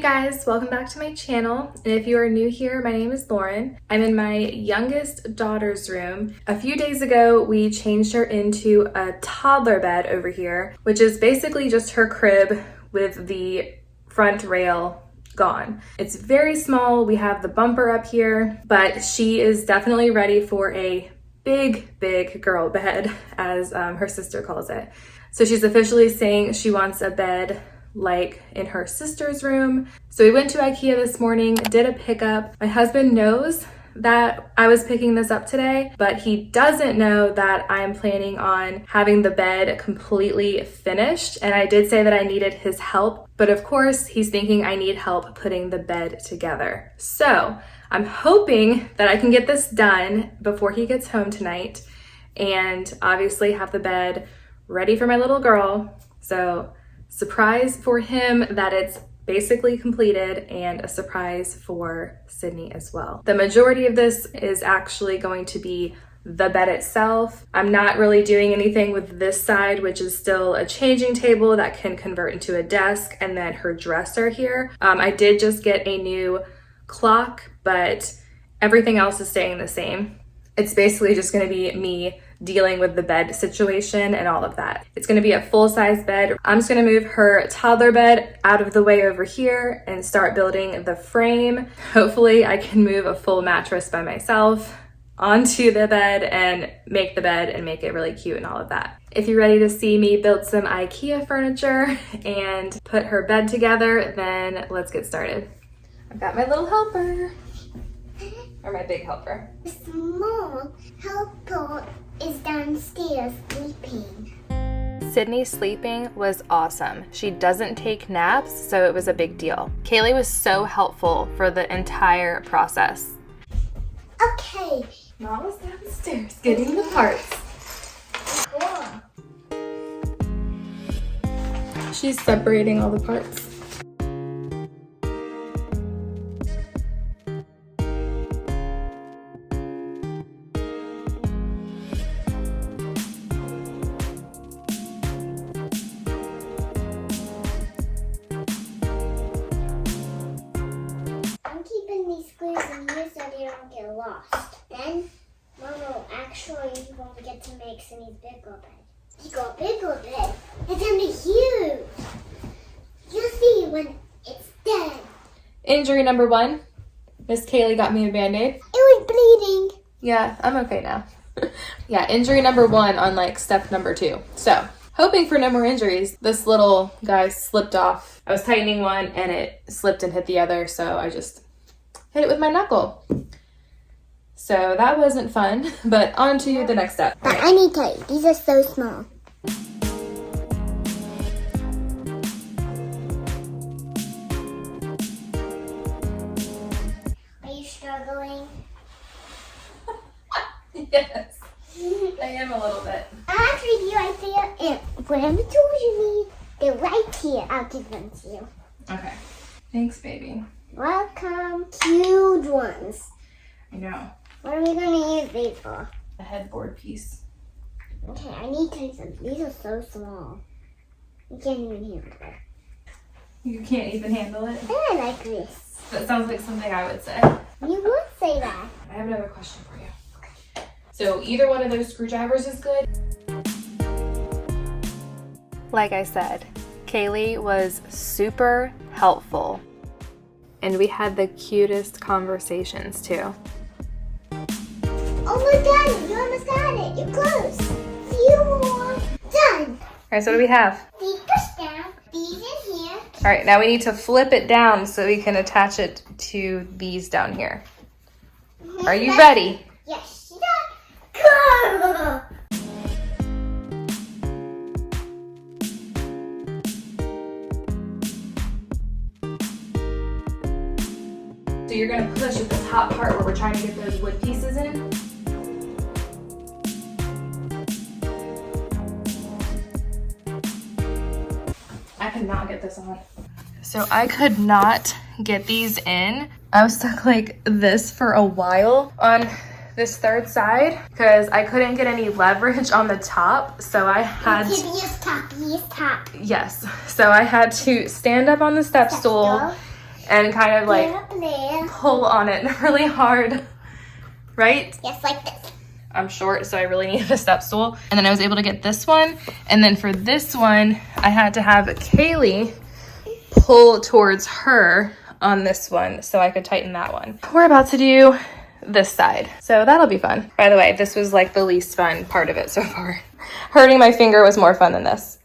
guys, welcome back to my channel. And if you are new here, my name is Lauren. I'm in my youngest daughter's room. A few days ago, we changed her into a toddler bed over here, which is basically just her crib with the front rail gone. It's very small. We have the bumper up here, but she is definitely ready for a big girl bed, as her sister calls it. So she's officially saying she wants a bed like in her sister's room. So we went to IKEA this morning, did a pickup. My husband knows that I was picking this up today, but he doesn't know that I'm planning on having the bed completely finished. And I did say that I needed his help, but of course he's thinking I need help putting the bed together. So I'm hoping that I can get this done before he gets home tonight and obviously have the bed ready for my little girl. So surprise for him that it's basically completed, and a surprise for Sydney as well. The majority of this is actually going to be the bed itself. I'm not really doing anything with this side, which is still a changing table that can convert into a desk, and then her dresser here. I did just get a new clock, but everything else is staying the same. It's basically just going to be me dealing with the bed situation and all of that. It's going to be a full-size bed. I'm just going to move her toddler bed out of the way over here and start building the frame. Hopefully I can move a full mattress by myself onto the bed and make the bed and make it really cute and all of that. If you're ready to see me build some IKEA furniture and put her bed together, then let's get started. I've got my little helper. Or my big helper. The small helper is downstairs sleeping. Sydney sleeping was awesome. She doesn't take naps, so it was a big deal. Kayleigh was so helpful for the entire process. Okay. Mama's downstairs getting the parts. Cool. She's separating all the parts. Lost. Then Mama actually won't get to make Sydney's bigger bed. He got a bigger bed. It's gonna be huge. You'll see when it's done. Injury number 1. Miss Kayleigh got me a Band-Aid. It was bleeding. Yeah, I'm okay now. Yeah, injury number 1 on like step number 2. So, hoping for no more injuries. This little guy slipped off. I was tightening one and it slipped and hit the other, so I just hit it with my knuckle. So that wasn't fun, but on to the next step. But I need to tell you, these are so small. Are you struggling? Yes, I am a little bit. Actually, right there, and whatever tools you need, they're right here. I'll give them to you. Okay, thanks, baby. Welcome. Huge ones. I know. What are we going to use these for? A headboard piece. Okay, I need to use them. These are so small. You can't even handle it. You can't even handle it? I like this. That sounds like something I would say. You would say that. I have another question for you. Okay. So either one of those screwdrivers is good? Like I said, Kayleigh was super helpful. And we had the cutest conversations too. Almost got it. You almost got it. You're close. Few more. Done. All right, so what do we have? These push down. These in here. All right, now we need to flip it down so we can attach it to these down here. Are you ready? Yes. Go! So you're gonna push at the top part where we're trying to get those wood pieces in. I could not get this on. So I could not get these in. I was stuck like this for a while on this third side because I couldn't get any leverage on the top. So I had Top. Yes. So I had to stand up on the step stool and kind of like pull on it really hard, right? Yes, like this. I'm short, so I really needed a step stool. And then I was able to get this one. And then for this one, I had to have Kayleigh pull towards her on this one so I could tighten that one. We're about to do this side, so that'll be fun. By the way, this was like the least fun part of it so far. Hurting my finger was more fun than this.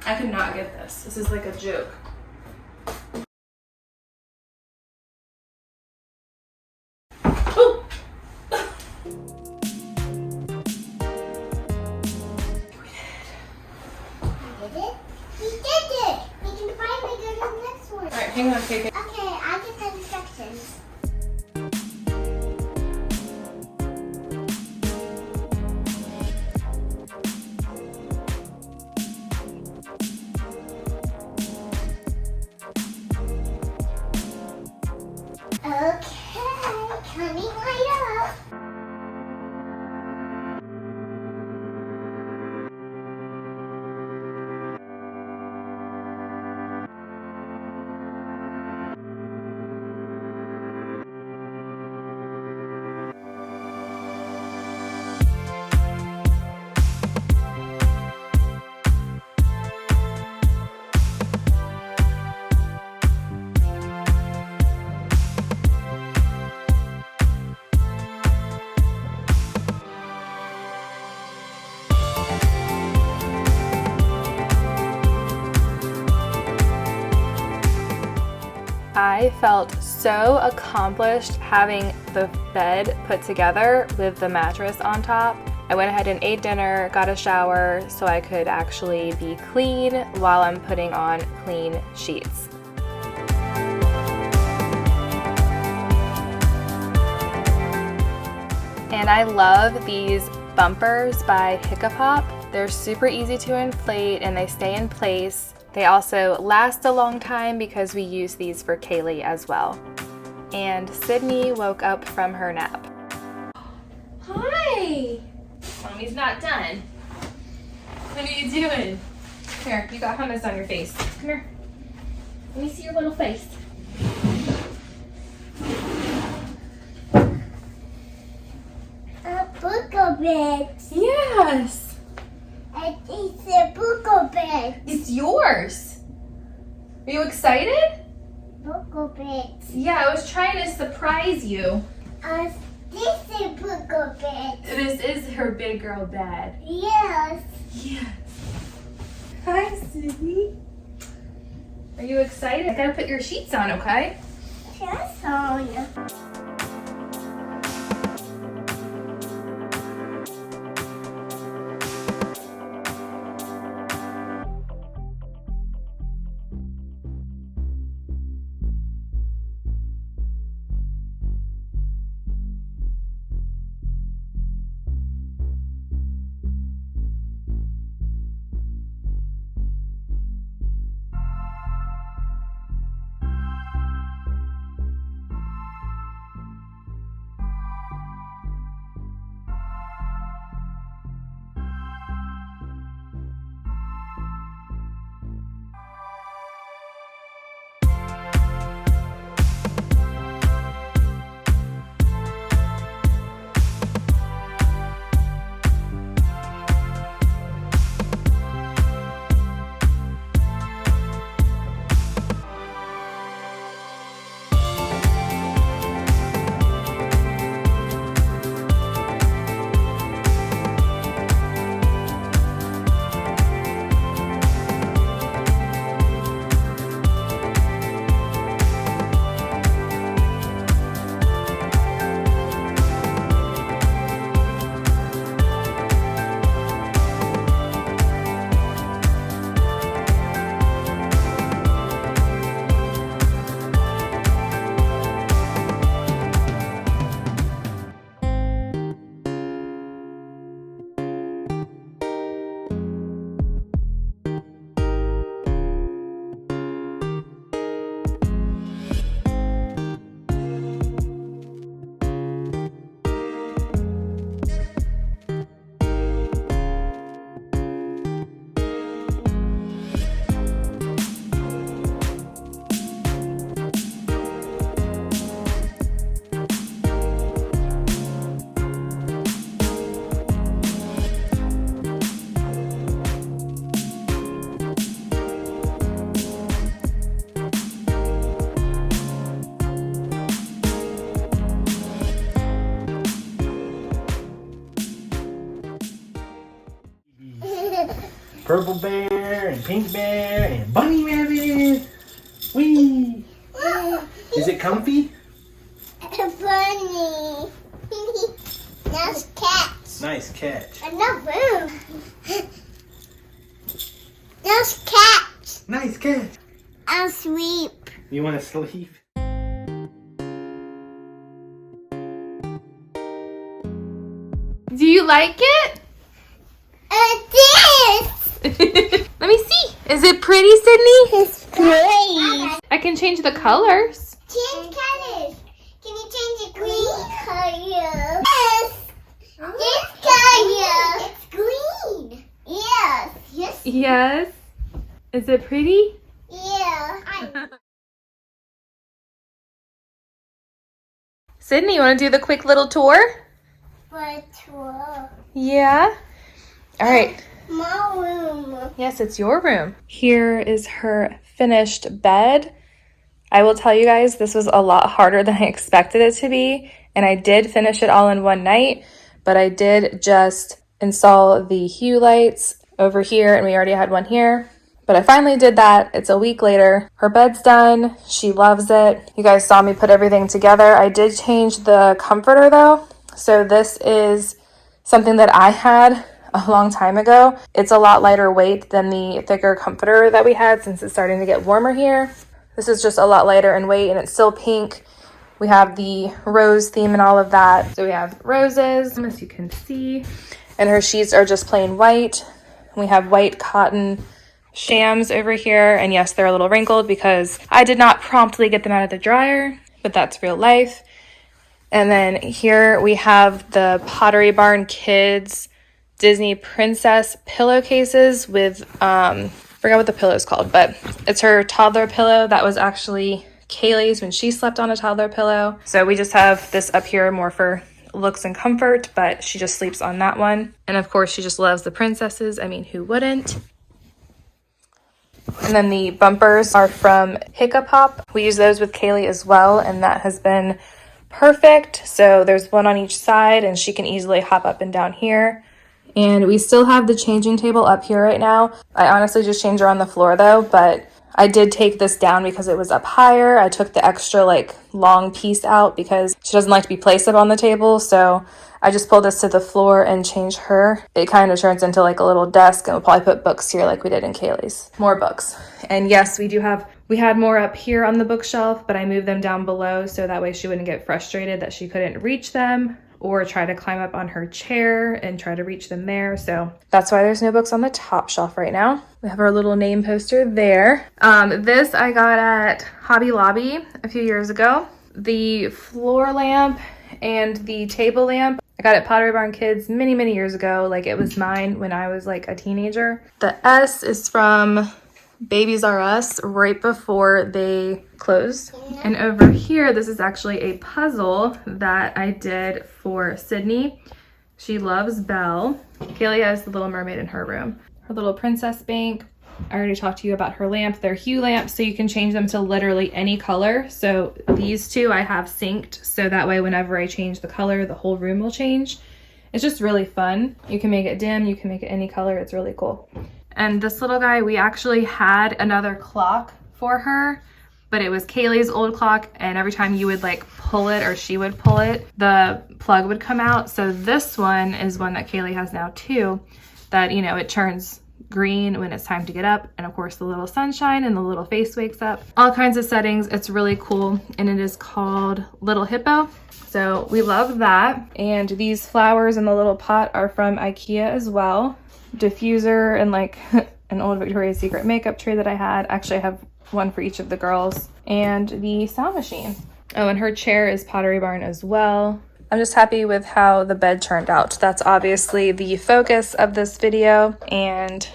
I could not get this. This is like a joke. Oh. We did it! We can finally go to the next one. All right, hang on, KK. Okay, I get the instructions. Okay, coming right up. I felt so accomplished having the bed put together with the mattress on top. I went ahead and ate dinner, got a shower so I could actually be clean while I'm putting on clean sheets. And I love these bumpers by Hiccapop. They're super easy to inflate and they stay in place. They also last a long time because we use these for Kayleigh as well. And Sydney woke up from her nap. Hi! Mommy's not done. What are you doing? Here, you got hummus on your face. Come here. Let me see your little face. A book of it. Yes! It's a book of it. It's yours. Are you excited? Book of it. Yeah, I was trying to surprise you. This is a book of it. This is her big girl bed. Yes. Yes. Hi, Sydney. Are you excited? I gotta put your sheets on, okay? Yes, on. purple bear and pink bear and bunny rabbit. Whee! Is it comfy? Bunny. Nice catch. Nice catch. Enough room. Nice catch. Nice catch. I'll sleep. You want to sleep? Do you like it? This. Let me see. Is it pretty, Sydney? It's great. I can change the colors. Change colors. Can you change the green color? Yes. This color. It's green. Yes. Yes. Yes. Is it pretty? Yeah. Sydney, you want to do the quick little tour? But Yeah. All right. my room. Yes, it's your room. Here is her finished bed. I will tell you guys, this was a lot harder than I expected it to be, and I did finish it all in one night, but I did just install the hue lights over here, and we already had one here. But I finally did that. It's a week later. Her bed's done. She loves it. You guys saw me put everything together. I did change the comforter though. So this is something that I had a long time ago. It's a lot lighter weight than the thicker comforter that we had since it's starting to get warmer here. This is just a lot lighter in weight and it's still pink. We have the rose theme and all of that. So we have roses, as you can see, and her sheets are just plain white. We have white cotton shams over here, and yes, they're a little wrinkled because I did not promptly get them out of the dryer, but that's real life. And then here we have the Pottery Barn Kids Disney Princess pillowcases with forgot what the pillow is called, but it's her toddler pillow. That was actually Kayleigh's when she slept on a toddler pillow. So we just have this up here more for looks and comfort, but she just sleeps on that one. And of course she just loves the princesses. I mean, who wouldn't? And then the bumpers are from Hiccup Hop. We use those with Kayleigh as well, and that has been perfect. So there's one on each side, and she can easily hop up and down here. And we still have the changing table up here right now. I honestly just changed her on the floor though, but I did take this down because it was up higher. I took the extra long piece out because she doesn't like to be placed up on the table. So I just pulled this to the floor and changed her. It kind of turns into a little desk, and we'll probably put books here like we did in Kayleigh's. More books. And yes, we had more up here on the bookshelf, but I moved them down below so that way she wouldn't get frustrated that she couldn't reach them or try to climb up on her chair and try to reach them there. So that's why there's no books on the top shelf right now. We have our little name poster there. This I got at Hobby Lobby a few years ago. The floor lamp and the table lamp I got at Pottery Barn Kids many, many years ago. It was mine when I was a teenager. The S is from Babies R Us right before they closed. And over here, this is actually a puzzle that I did for Sydney. She loves Belle. Kayleigh has the Little Mermaid in her room. Her little princess bank. I already talked to you about her lamp. They're hue lamps, so you can change them to literally any color. So these two I have synced, so that way whenever I change the color, the whole room will change. It's just really fun. You can make it dim, you can make it any color. It's really cool. And this little guy, we actually had another clock for her, but it was Kayleigh's old clock, and every time you would pull it or she would pull it, the plug would come out. So this one is one that Kayleigh has now too, that, it turns green when it's time to get up, and of course the little sunshine and the little face wakes up. All kinds of settings. It's really cool, and it is called Little Hippo. So we love that. And these flowers in the little pot are from IKEA as well. Diffuser and an old Victoria's Secret makeup tray that I had. Actually, I have one for each of the girls. And the sound machine. Oh, and her chair is Pottery Barn as well. I'm just happy with how the bed turned out. That's obviously the focus of this video, and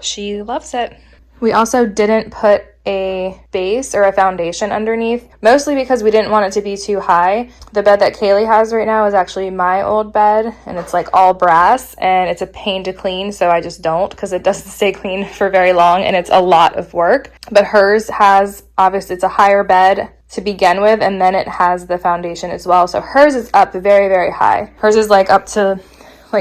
she loves it. We also didn't put a base or a foundation underneath, mostly because we didn't want it to be too high. The bed that Kayleigh has right now is actually my old bed, and it's all brass, and it's a pain to clean, so I just don't, because it doesn't stay clean for very long, and it's a lot of work. But hers has, obviously it's a higher bed to begin with, and then it has the foundation as well. So hers is up very, very high. Hers is up to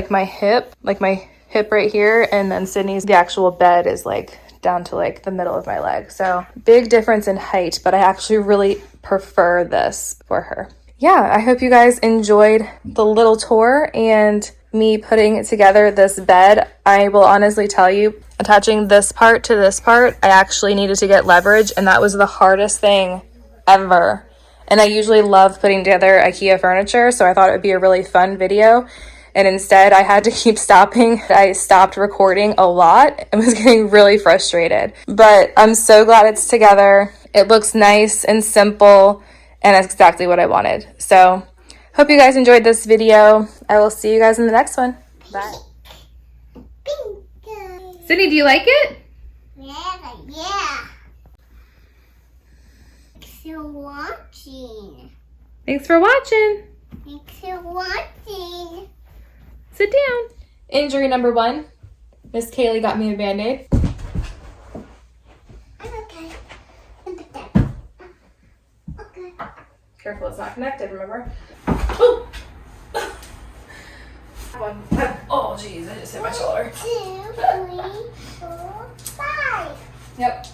my hip. My hip right here, and then Sydney's, the actual bed is like down to like the middle of my leg. So big difference in height, but I actually really prefer this for her. Yeah, I hope you guys enjoyed the little tour and me putting together this bed. I will honestly tell you, attaching this part to this part, I actually needed to get leverage, and that was the hardest thing ever. And I usually love putting together IKEA furniture, so I thought it would be a really fun video. And instead, I had to keep stopping. I stopped recording a lot and was getting really frustrated. But I'm so glad it's together. It looks nice and simple, and that's exactly what I wanted. So, hope you guys enjoyed this video. I will see you guys in the next one. Bye. Sydney, do you like it? Yeah. Thanks for watching. Thanks for watching. Thanks for watching. Sit down. Injury number 1. Miss Kayleigh got me a Band-Aid. I'm okay. Okay. Careful, it's not connected, remember? Oh! Oh, jeez, I just hit my shoulder. 1, 2, 3, 4, 5. Yep.